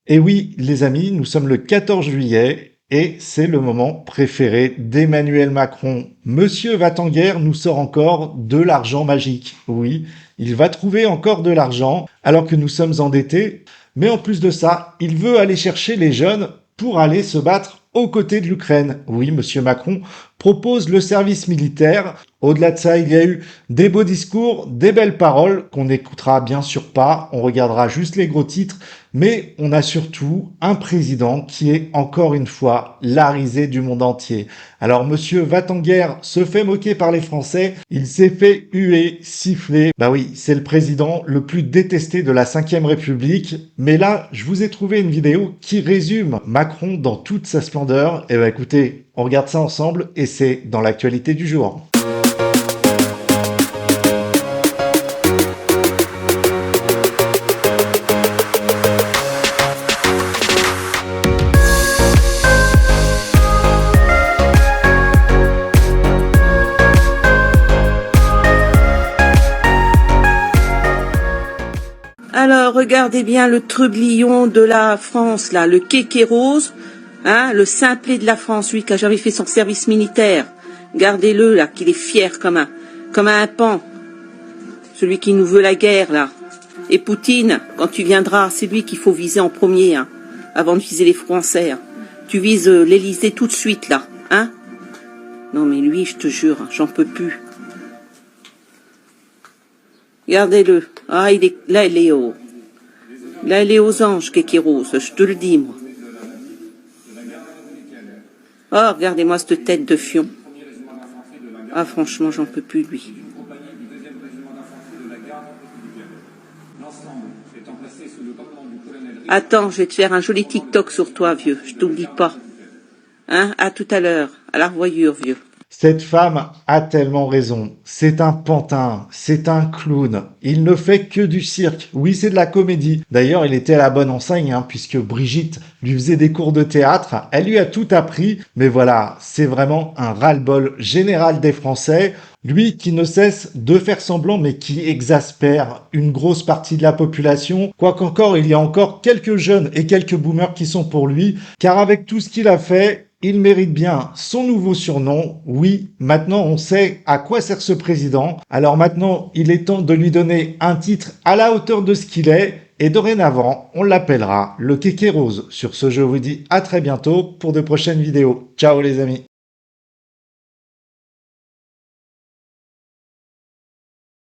Et oui, les amis, nous sommes le 14 juillet et c'est le moment préféré d'Emmanuel Macron. Monsieur Vatanguer nous sort encore de l'argent magique. Oui, il va trouver encore de l'argent alors que nous sommes endettés. Mais en plus de ça, il veut aller chercher les jeunes pour aller se battre aux côtés de l'Ukraine. Oui, monsieur Macron propose le service militaire. Au-delà de ça, il y a eu des beaux discours, des belles paroles qu'on n'écoutera bien sûr pas. On regardera juste les gros titres. Mais on a surtout un président qui est encore une fois la risée du monde entier. Alors monsieur Vatanguer se fait moquer par les Français, il s'est fait huer, siffler. Bah oui, c'est le président le plus détesté de la 5e République. Mais là, je vous ai trouvé une vidéo qui résume Macron dans toute sa splendeur. Et bah écoutez, on regarde ça ensemble et c'est dans l'actualité du jour. Alors, regardez bien le trublion de la France, là, le kéké rose, hein, le simplet de la France, lui qui a jamais fait son service militaire. Gardez-le, là, qu'il est fier comme un pan. Celui qui nous veut la guerre, là. Et Poutine, quand tu viendras, c'est lui qu'il faut viser en premier, hein, avant de viser les Français. Hein. Tu vises l'Élysée tout de suite, là, hein. Non, mais lui, je te jure, j'en peux plus. Regardez-le. Ah, il est aux anges, Kéké Rose, je te le dis, moi. Oh, regardez-moi cette tête de fion. Ah, franchement, j'en peux plus, lui. Attends, je vais te faire un joli TikTok sur toi, vieux. Je t'oublie pas. Hein, à tout à l'heure. À la revoyure, vieux. Cette femme a tellement raison. C'est un pantin, c'est un clown. Il ne fait que du cirque. Oui, c'est de la comédie. D'ailleurs, il était à la bonne enseigne, hein, puisque Brigitte lui faisait des cours de théâtre. Elle lui a tout appris. Mais voilà, c'est vraiment un ras-le-bol général des Français. Lui qui ne cesse de faire semblant, mais qui exaspère une grosse partie de la population. Quoiqu'encore, il y a encore quelques jeunes et quelques boomers qui sont pour lui. Car avec tout ce qu'il a fait, il mérite bien son nouveau surnom. Oui, maintenant on sait à quoi sert ce président. Alors maintenant, il est temps de lui donner un titre à la hauteur de ce qu'il est. Et dorénavant, on l'appellera le Kéké Rose. Sur ce, je vous dis à très bientôt pour de prochaines vidéos. Ciao les amis.